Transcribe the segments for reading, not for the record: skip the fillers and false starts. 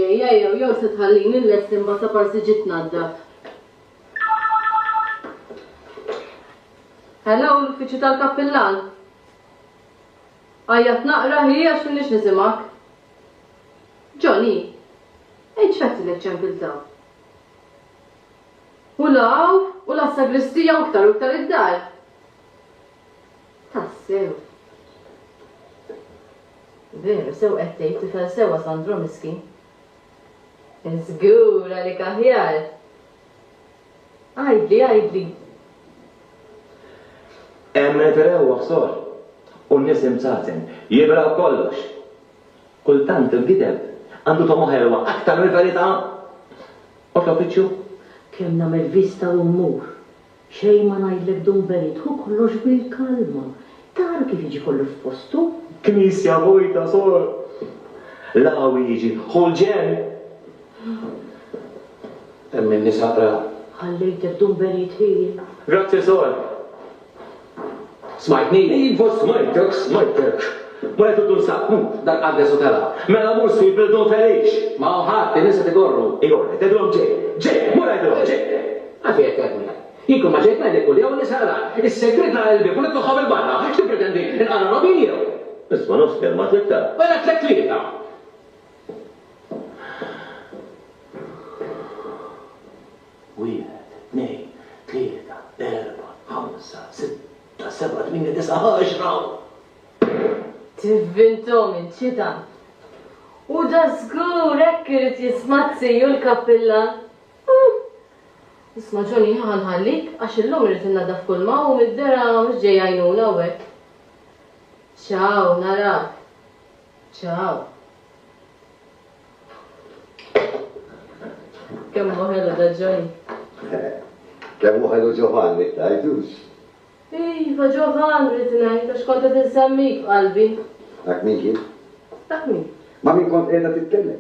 ġejja jew se tħallini l-lessin bata parsi ġit naddaf. Hello, l-uffiċċju tal-kappillan. Għajjat naqra hi għax minnix nisimak. Johnny, ċfetti l-ċempiltaw. U law, u la sagristija u ktar id-dar. Tassew. Veru, sew għettejt tifel sewa Sandro miskin. Zgura li kaħjar. Għajdli. Emmet rewa f'sor. U nisim saten, jibra kollox. Kultant il-gideb, għandu tomu ħelwa aktar mill-verità. Otla pitxu? Kem namel vista u mmur. Xej ma najdlek dun verit, hu kollox bil-kalma. Tar kif iġi kollu f'postu? Knisja vojta sor. Lawi jiġi, ħolġen. Emmin nisaqra. Ħallejtek dun verit hi. Grazie sor. Smajtni? Ivo smajtek. Ma jtu dun saqmu, dak għaddesu tela. Mela mur swi bil-dun felix. Ma uħat, nisa t-gorru. Igorri, t-edrom ġej, mura jidrom ġej. Għafijek għadmi. Jinkun maġejt najdek u li għu nisaqra. Is-segret na għalbi, kun it-tuħħa bil-barra. Xti pretendi, n-għana robini jew? Isma nofsker ma t-lekta. Wela t-lekta. Wieħed, nej, tlieta, erba, ħamsa, sitta, seba, tminja, tisa, 10. Tivvintom il-ċitan. U da żgur hekk irid jismazziju l-kappillan. Isma' Johnny ħanħallik għax illum irid innadaf kull ma u mid-dera mhux ġej għajnuna u hekk. Ciao, narak. Ciao. Kemm hu ħelu da Johnny? Kemm hu ħelu Giovanni, tajtux? Iva, Giovanni rrid ngħid għax kont qed insemmik f'qalbi. Dak min kien? Dak min? Ma min kont qiegħda titkellem?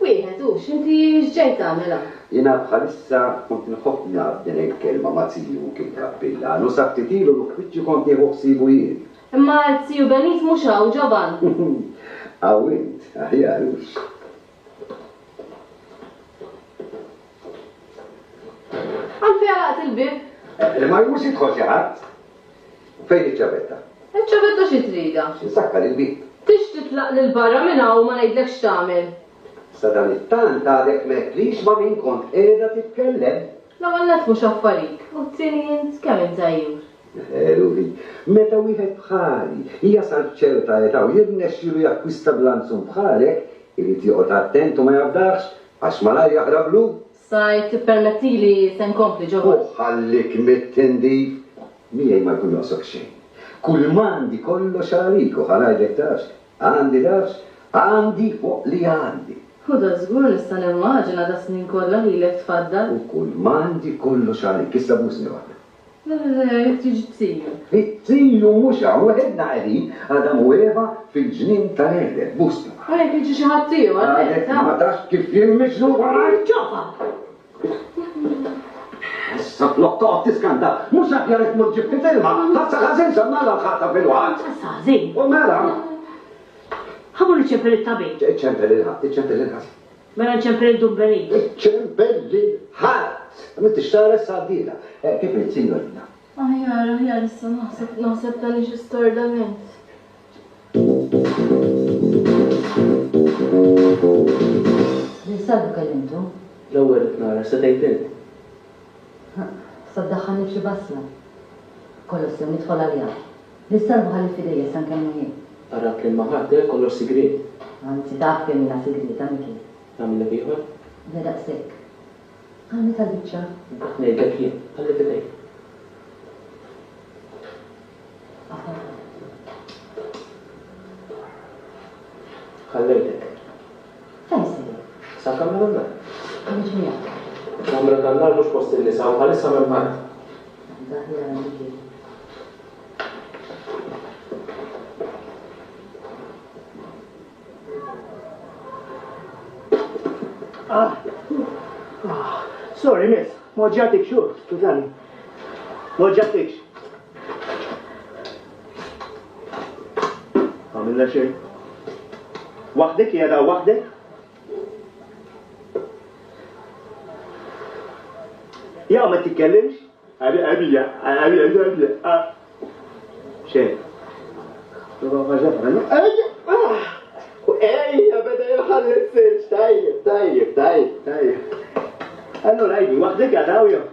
Wieħed hux, inti x'ġej tagħmilha? Jiena bħalissa kont nħobb naf din il-kelma ma' tziju kien kappillan u sabtitilu l-uffiċċju kont nieħu ħsibu jien. Imma tziju Benit mhux hawn ġoban. Għawint, aħjarux. Għalfej għalaqt il-bib. Ma jmux jidħol xi ħadd. Fejn iċ-ċavetta? Il-ċavetta xi trida? X'insakkar il-bib. Tix titlaq lil barra minn hawn ma ngħidlekx tagħmel. Sa dan it-tant għadek meħlix ma' min kont qiegħda titkellem. L-ewwel nett mhux affarik, u t-tieni int kemm intajjur. Ruhi, meta wieħed bħali jasal ċerta età u jirnexxielu jakkwista blanzum bħalek, irid joqgħod attent u ma jafdax għax malaj jaqrablu. Sajt tippermettili se nkompli ġoban. Ħallik mit-tindif, miegħi ma jkun joqsok xejn. Kull mandi kollox għalik u ħanajdek tafx, għandi tafx, għandi fuq li għandi. U da żgur nista' nimmaġina da snin kollha lilek tfaddal. U kull mandi kollox għalik, issa busni waħda. Jek tiġi tziju. It-tziju mhux hawn weħedna qegħdin Adam u Eva fil-ġnien tal-Eden, busni. Għalek jiġi xi ħadd tiegħu Għadek ma tax kif jimmiġnu għal. ġoba. Issa floktoq tiskanta, mhux aħjar qed murġib fil-ilma, ħassa ħażin samna l-ħata fil-waqt. Sażin. U mela. Ħamur iċempel it-tabin. Iċċempel il-ħadd, iċċempel il-ħadd. Mela nċempel il-dun verit. Iċċempel il-ħadd. Mitt ixtara s-sardina. Kif il-signorina? Aħjar, issa naħseb tani xi stordament. Nissalbu kellimtu. L-ewwel nara se tgħidilni. Saddaħħani f'xi basla. Kollu sew nidħol għalija. Nissalbu ħalli fidejja san kemm jien. Arab li maħadek kollox sigriet. Anzi taf kemm jiena segreta miki. Nagħmilha ieħor? Nedaqsek. Għalmi tal-biċċa. Ngħidlek jien, ħalli fidejk. Ħallejtek. Fejn sejjer? Sa kamra dan. Għalmi ġmija. Kamra dan mhux post in-nisa u bħalissa minn Mart. Daħja għandi. Sorry, miss. Moġġatik xur, skużani. Moġġatikx. Għamilla xej. Waħdek, jada waħdek? يا ما تتكلمش أبي شيء ايه بدأ الحل السيرش طيب أنا رايدي وحدك أداوية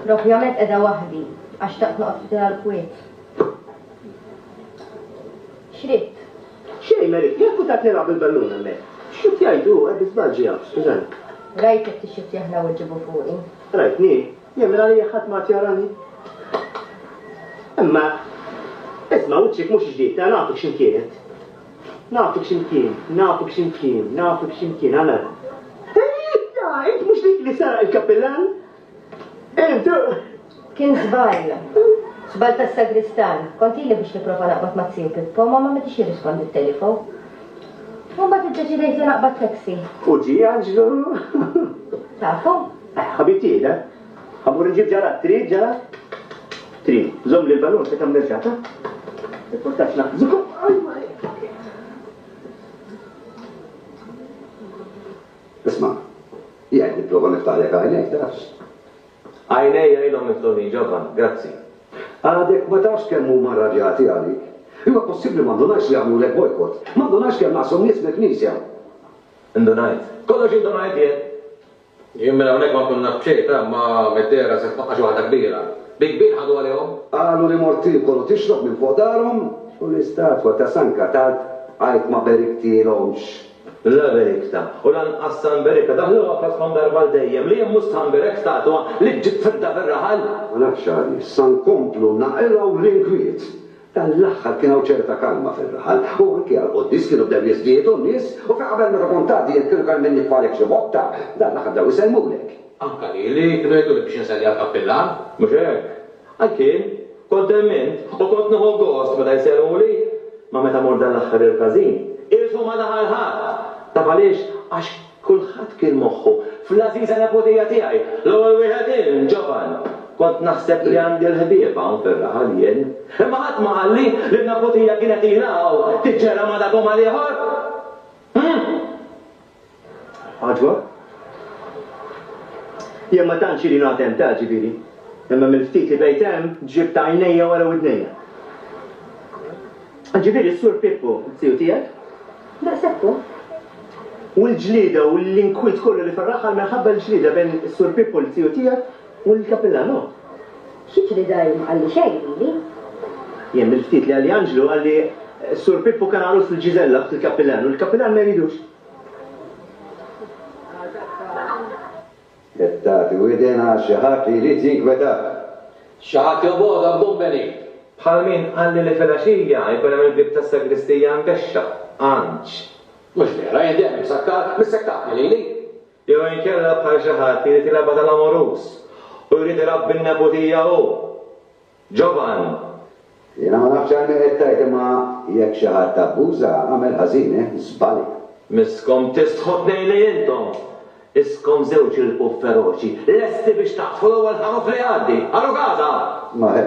روح يومك أدا وحدي أشتقت نقط في الكويت شريت شيء ملك يا كنت تلعب بالبالونة ملك شو تيايدو بس ما جيابش زين رايتك تشوف يهنا وتجيبوا فوقي رايتني يعمل علي ختمات يا راني أما اسمع وجهك مش جديد أنا أعطيك شمكينت نعطيك شمكين أنا لا أنت مش ليك اللي سرق الكابلان أنت كن زبايلة زبالة السجرستان كنت اللي بيش تبروفا نقبط ما تصير بيبو ماما ما تشي ريسبوند التليفون وما تجي ليس نقبط تاكسي وجي أنجلو تعرفوا حبيبتي ده أمور نجيب جرات تريد زم لي البالون كم نرجع قلت أشنا زكم اسمع يعني تبغى نفتح لك عينيك تعرفش عيني لهم مفتوحين جبان جراتسي هذاك ما تعرفش كم مو مرة رجعتي عليك هو بوسيبل ما نضناش يعملوا لك بويكوت ما نضناش كم معصوم ناس بالكنيسة اندونايت كلش اندونايت يه يمنا هناك ما كنا بشيء ما مدير ستبقى واحدة كبيرة بكبير حدوا عليهم قالوا لي مرتي كانوا تشرب من فوق دارهم والاستاتوا تسنكتات عيط ما بركتي لهمش لا بركتا ولن أصلا بركتا ده هو قصهم دربال دايم ليه مستهم بركتا تو اللي جت فردا بالرحل أنا شاري سان كومبلو نائرة ولينكويت الأخر كانوا شرطة كلمة في الرحل وكي القديس كانوا بدأوا يزديدوا الناس وفي عبال ما تكون تعدي كانوا مني فارق شبوطة ده الأخر بدأوا يسلموا لك Anka li kienu jgħidu li biex nsalli għal-kappillan? Mux hekk. Ankin, kont emment u kont nħu gost meta jserru li ma meta mor dan l-aħħar il-kazin. Irsu ma daħal ħadd. Taf għaliex għax kulħadd kien moħħu fl-aziza nepotija tiegħi. L-ewwel wieħed ġoban. Kont naħseb li għandi l-ħbieb hawn fir-raħal jien. Imma ħadd ma qalli li n-nepotija kienet ilha tiġġera ma dakom għal ieħor. Għadwa? Jemma tanċi li natem ta' ġibiri. Imma mill-ftit li bejtem ġib ta' għajnejja wara widnejja. Ġibiri s-sur Pippo, t-siju tijak? Daqsebku U l-ġlida u l-inkwit kollu li farraħal minħabba l-ġlida bejn s-sur Pippo l-siju tijak u l-kapellano. xieċ li dajm għalli xejn li? Jem mill-ftit li għalli Angelo għalli s-sur Pippo kan għarus fil-ġizella fil-kapellano, u l-kapellan ma jridux. Jettati, u id-dena xaħat li jrid jinkweta. Xaħat joboda b'dumbeni. Bħal min għalli li fil-axija jkun hemm il-bib tas-sagristija mbexxa. Anċ. Mhux vera, jendem mis-sektat lili. Jew inkella bħal xi ħadd irid ilabba tal-amorus u jrid irabbi n-nepotija hu. Ġoban. Jena ma nafx għalmi għettajt imma jekk xi ħadd abbuża għamel ħażin, żbali. Miskom tistħod nejli intom. Iskom żewġ il-pub feroċi, lesti biex taqfu l-ewwel ħaruf li għaddi, ħaru gaza! Ma he,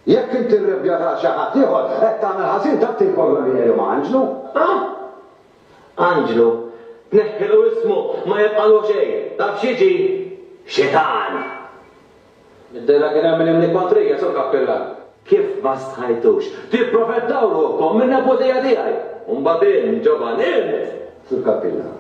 jekk inti rrebja ta' xi ħadd ieħor qed tagħmel ħażin ta' tilkollha li ma' Anġlu? Anġlu, tneħħilu ismu ma jibqalu xejn, taf xieġi? Xetan! Id-dera kien hemm imni kontrija sur kappellan. Kif ma stħajtux? Tipprofettaw ruħkom minn nepotija tiegħi. Mbagħad ġoban Sur kappellan.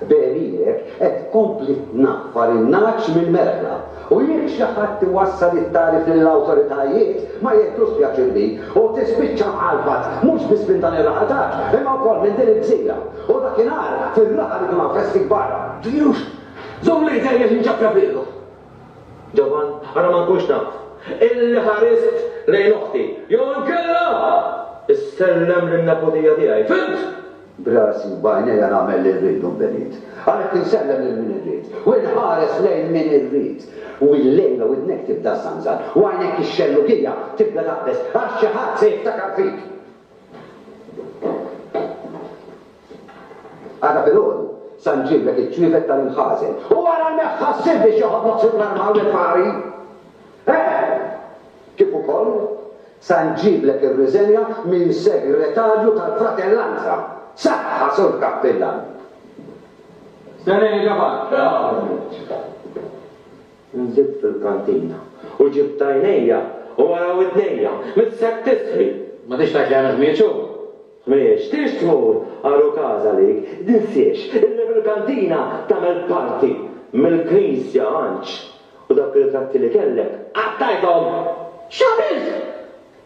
Berilek qed kompli tnaffar in-naċ mill-merħla. U jekk xi ħadd iwassal it-tarif lill-awtoritajiet ma jeħtrux pjaċir bik u tispiċċa mħalfat mhux biss minn dan ir-raħatax imma wkoll minn din il-gżira. U dakinhar fir-raħal ikun hawn festi kbar. Ġiux, żomm li tgħid inġabra bilu. Ġoban, ara ma nkunx naf. Illi ħarist lejn uħti. Jew inkella issellem lin-nepotija tiegħi. Fint? Brasi bajnija nagħmel li rridu benit. Għalhekk insellem lil min irrid. U nħares lejn min irrid. U l-lejla u d-nek tibda sanżan. U għajnek ix-xellukija tibda taqbes. Għax xi ħadd se jiftakar fik. Għada fil-ħodu, sanġiblek iċ-ċwifet tal-inħazen. U għara l-meħħassib biex joħodlok subl-armaw l-fari. Kif ukoll sanġiblek ir-riżenja minn segretarju tal-fratellanza. Saħħa sur kappellan. Sene ġaban. nżid fil-kantina u ġibt għajnejja u wara id-nejja mit-sak tisħi. Ma tixtaq li għana zmieċu? Miex, tix tmur għalu kaza lik, dinsiex, illi fil-kantina tamel parti mill-knisja għanċ. U dak il-tratti li kellek, għattajtom! Xabiz!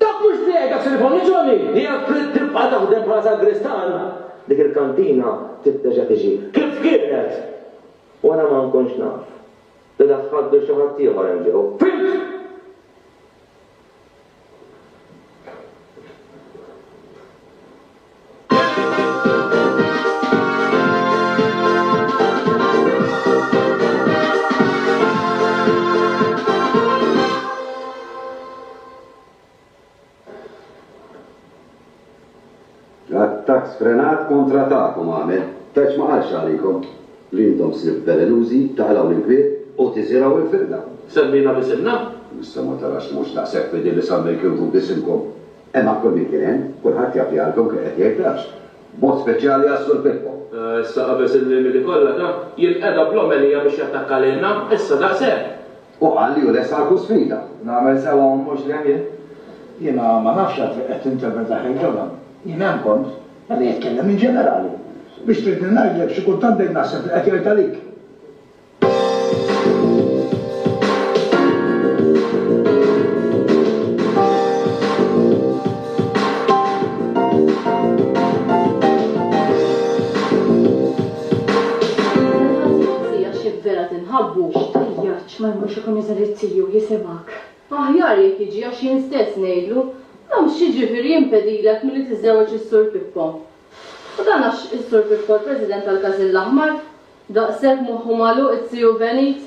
Dak mux tiegħek dak telefoni ġoni! Jek tibqa taħdem bħala sagristan, dik il-kantina tibdeġa tiġi. Kif kienet? U għana ma nkunx naf. Li daħħaddu xi ħadd ieħor hemm ġew. Fimt! Attak sfrenat kontra ta'kom għamel, taċ ma għalx għalikom li jintom sib belenuzi, taħlaw l-inkwiet u tiziraw il-firda. Semmina bisimna? Issa ma tarax mux naqseb fidi li sammejkilkom bisimkom. Emma kull min kien, kulħadd jafli għalkom kien jgħidax. Mod speċjali għas-sur Pippo. Issa qabes il-limiti kollha da, jilqeda bl-omelija biex jattakka lilna, issa daqshekk. U għalli u lesta għalku sfida. Nagħmel sewa mhux li għamil. Jiena ma nafx qed tinterpreta ħil-ġodda. Jiena hemm kont, għalli jitkellem in ġenerali. Biex trid ngħidlek xi kultant dejn naħseb li qed jgħid għalik. Xtijjaċ, ma jmux ikun jizzarizziju jisibak. Aħjar jek iġi għax jien stess ngħidlu, nam xieġifieri jimpedilek milli tiżżewweġ is-Sur Pippo. U dan għax is-Sur Pippo l-President tal-Każil l-Aħmar, daqshekk moħħu magħluq it-Siju Benit,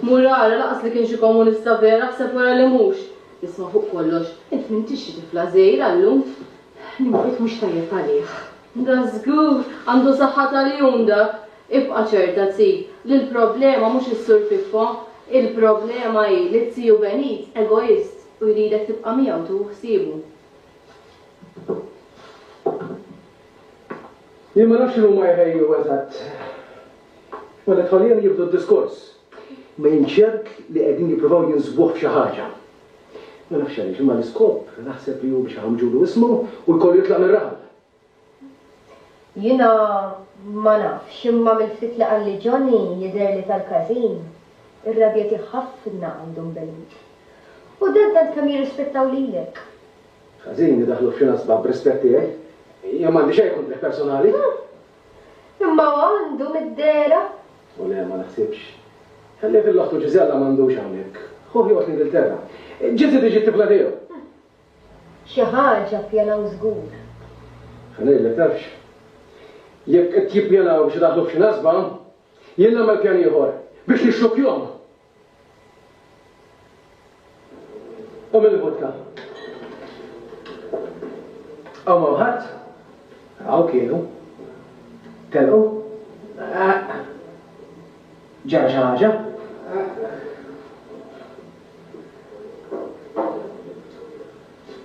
murara laqas li kien xi komunista vera ħseb wara li mhux. Isma' fuq kollox, int m'intix xi tifla żgħira llum. Nimbiet mhux tajjeb għalih. Da żgur għandu saħħa tal-jum dak. Ibqa' ċerta tsib li l-problema mhux is-Sur Pippo, il-problema hi li t-Siju Benit egoist u jridek tibqa' miegħu tu ħsiebu. Jien ma nafx huma jħejju eżatt. Wara tħallihom jibdu d-diskors. Ma jinċerk li qegħdin jippruvaw jinsbuh f'xi ħaġa. Ma nafx għaliex imma l-iskop naħseb li hu biex ħamġulu ismu u jkollu jitlaq mir-raħal. Jiena ma nafx, imma mill-ftit li qalli Johnny jidher li tal-każin, ir-rabjeti ħafna għandhom Benit. U dan kemm jirrispettaw lilek. Ħażin daħlu f'xi nasba b'rispett tiegħi. Jien m'għandi xejn kontrek personali. Imma għandu mid-dera. U le ma naħsibx. Ħalli fil-loħtu Ġiżella m'għandux hawnhekk. Ħuħ joqgħod l-Ingilterra. Ġiżi tiġi t-tifla tiegħu. Xi ħaġa ppjanaw żgur. Ħanejlek tafx. Jekk qed jippjanaw biex daħlu f'xi nasba, jien nagħmel pjan ieħor biex nixxokkjahom. U mill-vodka. Aw ma ħadd? Aw kienu. Telqu? Ġara xi ħaġa?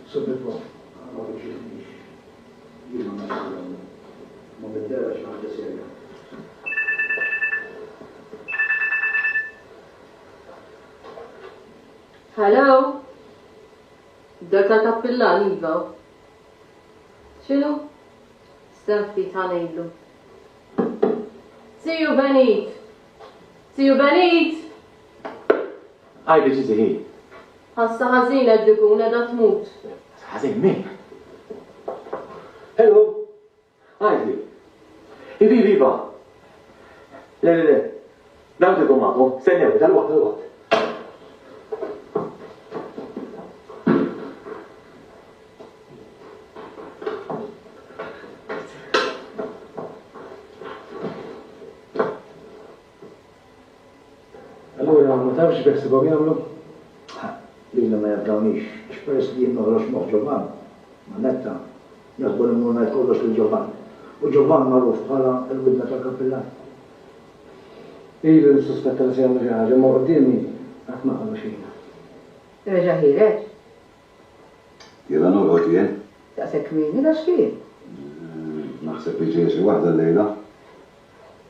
Subito. Hello? Dakka tappillan iva. X'inhu? Stenfi ħanejlu. Siju Benit! Siju Benit! Għajdi ġiżi hi. Ħassa ħażina d-dikun edha tmut. Ħażin min? Hello? Għajdi. Ivi, viva. Le. Dawn tikum magħhom, sennew, dal-waqt. Allura, ma tafx beħsibhom jagħmlu? Lilna ma jabdawniex, x'peress li jien noħroġ moħħ Ġovan. Ma netta, jaħbu l-mur ngħid kollox lil Ġovan. U Ġovan magħruf bħala l-widna tal-kappillan. Ilu nissuspetta li se jagħmlu xi ħaġa, ma qudiemi qatt ma qalu xejn. Reġa' ħireġ. Jela norħod jien. Daqshekk kmieni għax kien. Naħseb li ġej xi waħda l-lejla.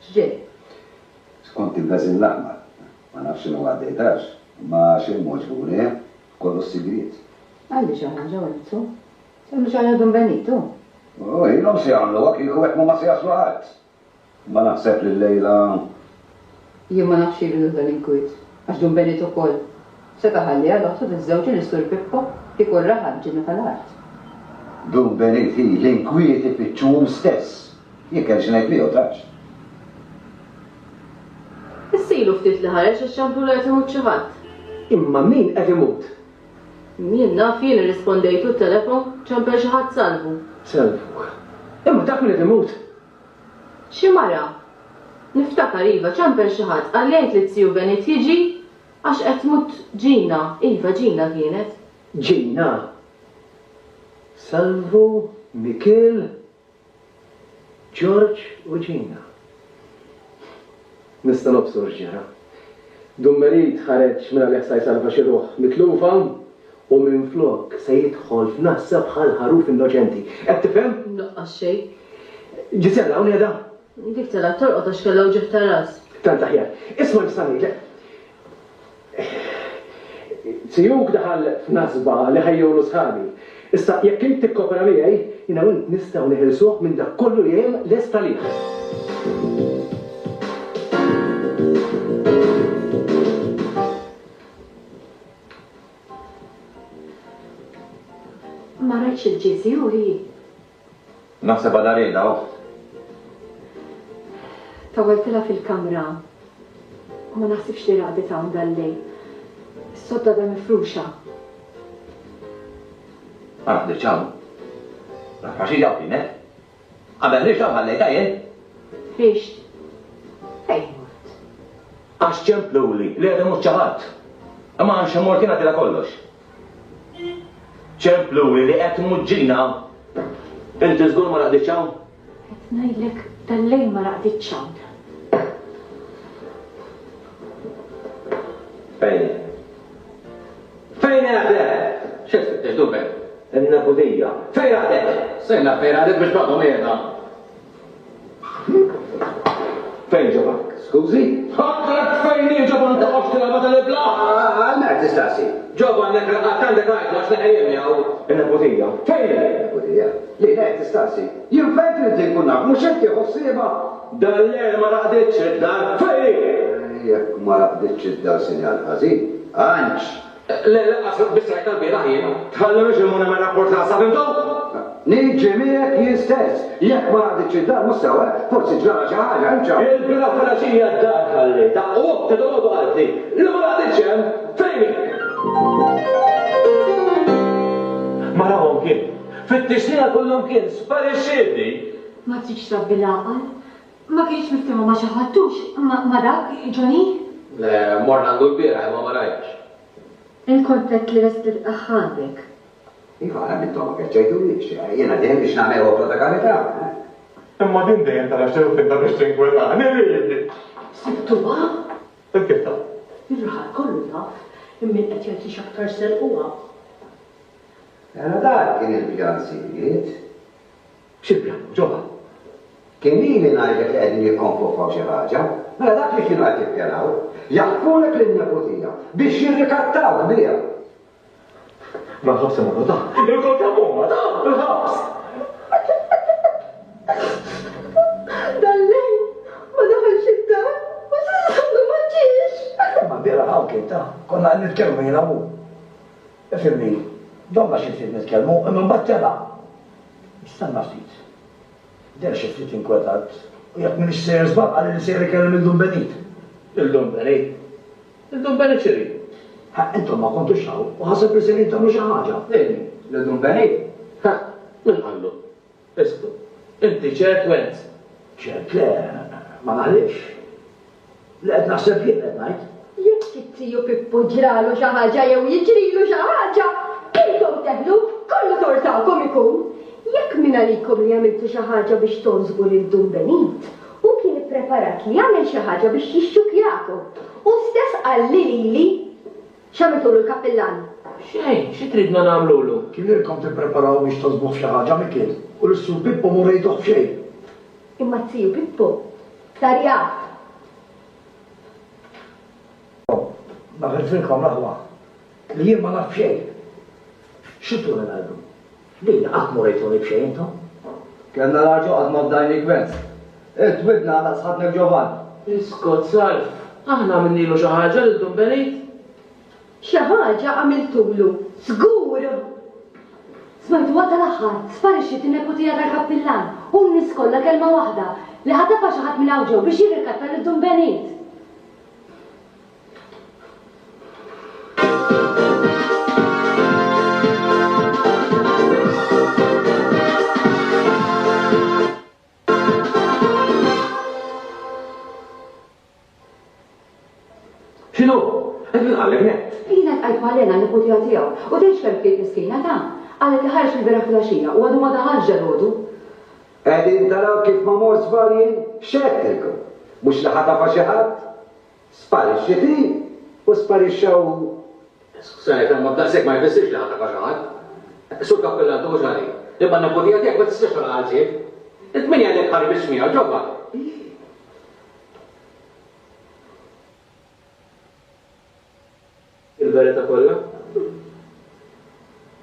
X'ġej? Skont il-Gazin l-Aħmar. Ma nafx x'inhu għaddejtax. Ma xejn moġburi, kollu s-sigriet. Għalli xaħġa għalzu. Semmu xaħġa Don Benito. Ilhom se jagħmlu hekk jieku hekk ma se jaslu ħadd. Ma naħseb li l-lejla. Jien ma nafx li dal-inkwit. Għax Don Benito kol. Se taħalli għal-oħtu d-żewġ l-Sur Pippo kikun raħal ġinna tal-art. Don Beniti l-inkwieti fiċċum stess. Jien kellx ngħid li trax. Issilu ftit li ħareġ għax ċamplu li qed imut xi ħadd. Imma min qed imut? Jien naf jien irrispondejtu t-telefon ċampel xi ħadd salvu. Salvu. Imma dak min qed imut? Xi mara? Niftakar iva ċampel xi ħadd għallejt li tziju Benit jiġi għax qed tmut Ġina, iva Ġina kienet. Ġina. Salvu, Mikel, George u Ġina. Nista' nobsor ġara. Don Benit ħareġ minn għalih se jsalva xi ruħ mitlufa u minn flok se jidħol f'nassa bħal ħaruf innoċenti. Qed tifhem? Naqqas xejn. Ġisella hawn qiegħda. Dik tela torqod għax kellha wġieħ tar-ras. Tant aħjar. Isma' nista' ngħidlek. Sijuk daħal f'nasba li ħajjolu sħabi. Issa jekk int tikkopera miegħi, jiena u int nistgħu neħilsuh minn dak kollu li hemm lesta lih. Ma rajtx il-ġizi u hi. Naħseb għal-arena, Taweltila fil-kamra. U ma naħsibx li raqdet hawn dal-lej. Is-sodda da mifruxa. Għaraf dirċaw. Għaxi ġaw kienet. Għabel rixaw għallejta jen. Rixt. Fejn mort. Għax ċemplu li għedem uċċaħat. Imma għan xemur kiena tila kollox. ċemplu li qed muġġina. Inti żgur ma raqditx hawn? Qed ngħidlek dal-lejl ma raqditx hawn. Fejn? Fejn għadet? X'qed tfittex dubel? In-nabudija. Fejn għadet? Sejna fejn għadet biex baqgħu miegħna. Fejn ġobank? Skużi? Ħaddek fejn ġoban ta' qox tilaba tal-ibla? Għalmek tistaqsi. Ġoban nekra għattandek għajt għax neħejem jaw. In-nabudija. Fejn? Li għed tistaqsi. Jien fejn trid nkun naf, mhux hekk jħossieba. Dal-lejl ma raqditx id-dar. Fejn? Jekk ma raqditx id-dar sinjal ħażin. Għanċ. Le, laqas bisrajt tal-bira jien. Tħallu ġimuna ma rapport ta' sabintu? Niġi miegħek jien stess. Jekk ma raqditx id-dar mhux sewa, forsi ġara xi ħaġa imċa. Il-bira fil-għaxija d-dar ħalli. Ta' t-dolodu għaddi. Li ma raqditx hemm. Fejn? Ma rawhom kien. Fit-tixnija kollhom kien sparixxieli. Ma tridx trabbi l-aqal? Ma kienx miftima ma xi ħaddux? Ma dak, Johnny? Le, morna għandu l-bira, ma rajtx. Il-kontet li rest il-qaħħadek. Iva, għana mintom ma kħeċċajtu liċ. Jena diħem biex namel għopla ta' karità. Imma din dejjem tal-għaxteru finta biex tinkweta. Nirri! Sibtuha? Kif ta' Ir-raħal kollu taf, immin qed jagħti x'aktar serquha. Għana dak kien il-pjansijiet. xibjan, ġoba. Kien li ngħidlek li qegħdin jikkonfofaw xi ħaġa, mela dak li kienu qed jippjanaw, jaħfulek lin-nepotija biex jirrikattaw biha. Ma ħobs imorru da, il-kol ta' bomba da, il-ħobs. Dal-lejl, ma daħalx id-dar, ma s-sandu ma ġiex. Ma bira ħawkien ta' konna għan nitkellmu jina mu. Ifirni, domma xiftit nitkellmu, imma mbattela. Istanna ftit. Der xiftit inkwetat, u jek minix sejr zbab għalli li sejr ikellem il-Don Benit. Il-Don Benit? Il-Don Benit xiri? Ha, intom ma kontu xaw, u ħasab li sejr intamlu xaħġa. Ejni, il-Don Benit? Ha, min għallu? Isku, inti ċert went. ċert le, ma naħlix. Li qed naħseb jien qed ngħid. Jekk it-tiju Pippo ġralu xi ħaġa jew jiġrilu xi ħaġa, intom teħlu kollu tortakom ikun. Jekk minn għalikom li għamiltu xi ħaġa biex tonżbu lil Don Benit, u kien ippreparat li jagħmel xi ħaġa biex jixxukjakom. U stess qalli lili x'għamiltu l-kappellan. Xejn, xi tridna nagħmlulu? Kien irkom tippreparaw biex tozbuħ xi ħaġa Mikel, u l-Sur Pippo mu rejtuh f'xejn. Imma t-tiju Pippo, tarjat. Għafilkom raħwa, li jien ma naf xejn. Xittu għal-għallu? Lejna għatmu rejtuni bxejn intom? Kenna raġu għadma b'dajni gwenz. It-widna għala sħadnek Ġovan. Iskot Salf, aħna minnilu xi ħaġa lil Dun Benit. Xi ħaġa għamiltulu, żgur! Smajtu għadda l-axħar, sparixxiet in-nepotija tal-kappillan u n-nies kollha kelma waħda li ħatafa xi ħadd minn hawn ġew biex jirrikatta lil Dun Benit. X'inhu? Qed nqallek net. Jiena tqajt magħlena n-nepotija tiegħu u tgħidx kemm kien miskina ta' qalet li ħarġ il-beraħ flaxija u għadu ma daħalx ġelodu. Għedin taraw kif ma mor żbaljen xettriku. Mux li ħatafa xi ħadd, sparixxiti u sparixxew. Skużani, kemm ma bdaqsek ma jfissirx li ħatafa xi ħadd. Sur kappellan tu ġari, li ma nepotija tiegħek ma tistax tara għalżiek. Min għalek ħarib ismija ġobba. Il-verita kollha?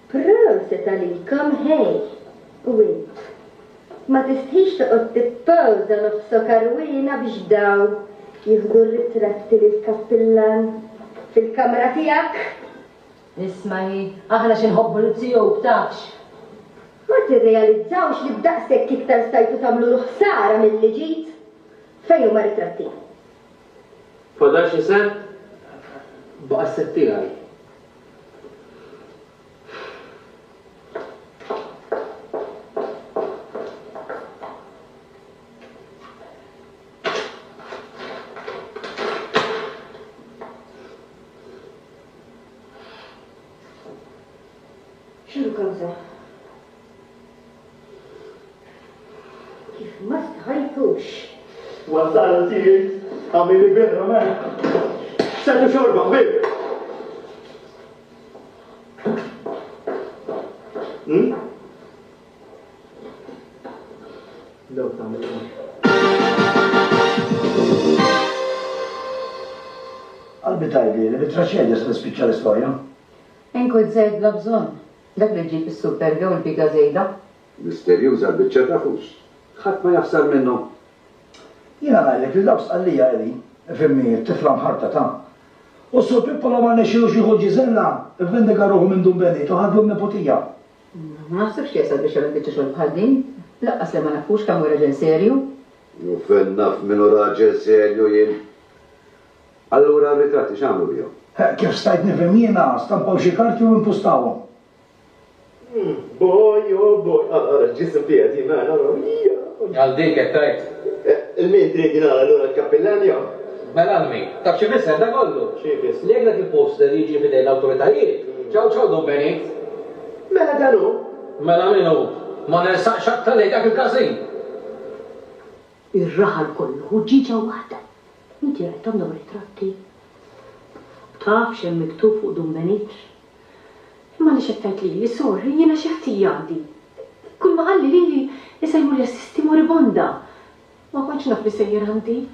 Proset għalikom, hej! U int, ma tistħix toqgħod tippawża nofso karwina biex daw jieħdu r-ritratti lill-kappillan fil-kamra tiegħek? Isma'i, aħna xi nħobbu l-tiegħu b'tafx. Ma tirrealizzawx li b'daqshekk iktar stajtu tagħmlu ħsara milli ġid? Fejn huma ritratti? Fadal xi sen? Baqa' s-setti għal. X'inhu kawża? Kif ma stħajtux? Wasal tiegħi, għamili birra ma. Sadu xorba, bib. Daw tagħmel. Qalbi tajbi, li bit-traċedja se tispiċċa l-istorja. Inkun żejt bla bżonn. Dak li ġib is-superga u l-biga żejda. Misterjuża l-biċċa tafux. Ħadd ma jaħsar minnu. Jiena ngħidlek li dawk sqallija eli, fimmi tifla mħarta ta'. U s-sur Pippola ma nexilu xi ħoġġi żella, vendika ruħu minn Dun Benit u ħadlu nepotija. Ma naħsibx jasal biex għamil biċċa xogħol bħal din. Laqqas li ma nafux kemm hu raġel serju. U fejn naf minnu raġel serju jien. Allura ritratti x'għamlu bihom? Kif stajt nifhem jiena, stampaw xi karti u impostawhom. Boj, oh boj, ġisem fija di mena, Għal dik qed tajt. Il-min trid nara allura l-kappillan jew? Mela l-min. Taf xi fisser da kollu. Xi fisser? Li dak il-poster jiġi fidej l-awtoritajiet. ċaw Dun Benit. Mela danu? Mela minnu. Ma nersaqx aktar lejn dak il-każin. Ir-raħal kollu u ġiġa waħda. Inti rajt għandhom ritratti. Taf xem miktub fuq Dun Benit? Imma li xettajt li sorri, jiena xi ħtija għandi. Kull ma qalli li jisajmu l-assisti moribonda. Ma kontx naf li sejjer għandik.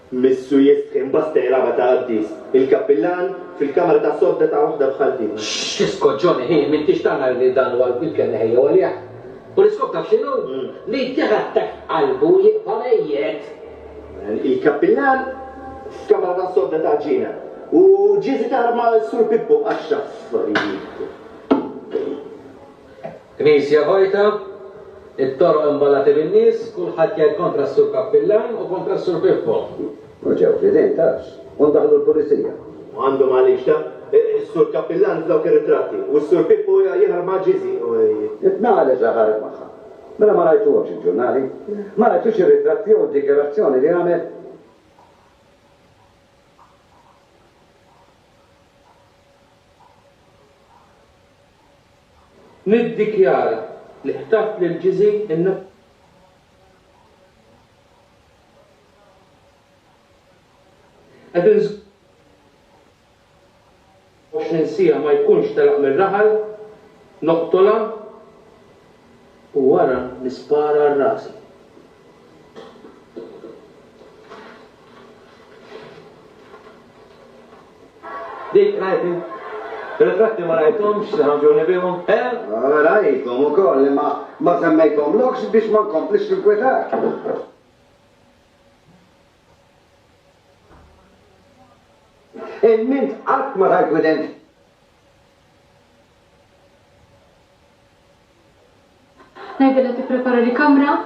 Missu jistħin bastela ma ta' għaddis. Il-kappillan fil-kamra ta' sodda ta' waħda bħaltin. Xisko ġoni, min tixtana li dan u għal-bil-kien neħja għalja. U l-iskop taf xinu? Li tħattak qalbu jiqfalejiet. Il-kappillan fil-kamra ta' sodda ta' ġina. U ġizi ta' ma' s-sur Pippo għaxxa affarijiet. Knisja vojta, it-toro imballati bin-nies, kulħadd jgħid kontra s-sur Kappillan u kontra s-sur Pippo. U ġew fidejn tax, u ndaħlu l-pulizija. Għandhom għaliex ta' s-sur Kappillan f'dawk ir-ritratti u s-sur Pippo jieħar ma' ġizi. Itnaqale ġaħaret magħha. Mela ma rajtuhomx il-ġurnali, ma rajtux ir-ritratti u d-dikjerazzjoni li għamel. Niddikjara li ħtaf l-ġizi inna għedin 20 sija ma jkunx telaq mir-raħal, noqtola u wara nispara r-rasi. dik rajti. Il-ritratti ma rajtomx, ħamġuni bihom, Rajtom u koll, ma semmejtom l-oks biex ma nkomplix l-kwetak. Il-mint qatt ma rajt wident. Ngħidilha tipprepara li kamra?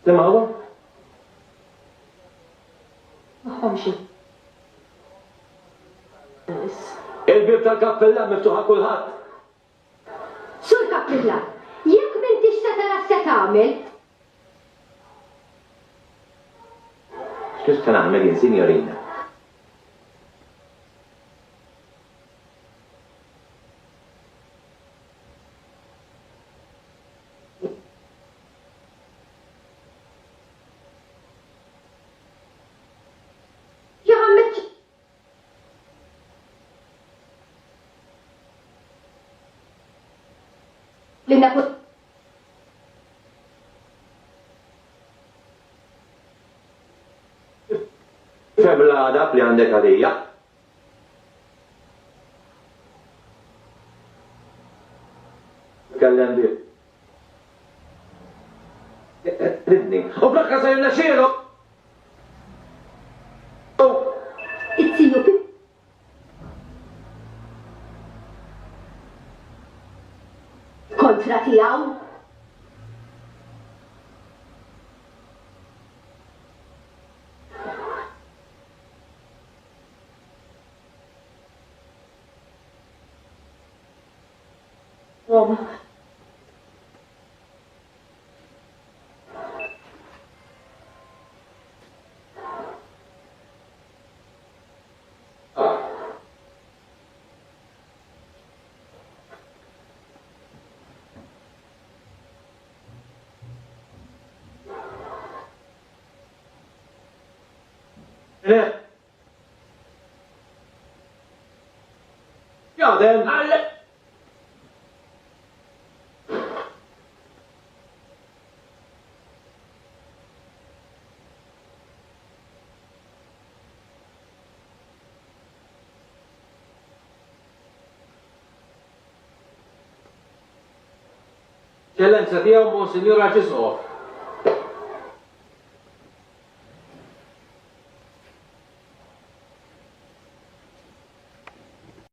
Timawa? Maħħomx. Il-bib tal-kappella miftuħa kulħadd. Sur Kappilla, jekk m'intix se tara se tagħmel, X'kif kan nagħmel jien, Sinjorina? jagħmel li nakun Fem l-għadab li għandek għalija. Kellem bi. Ridni. U brakka sa jenna xielu! it-sinu kontra tiegħu. Jadem, għalle! Ċellenza tiegħu Monsignor Arċisqof.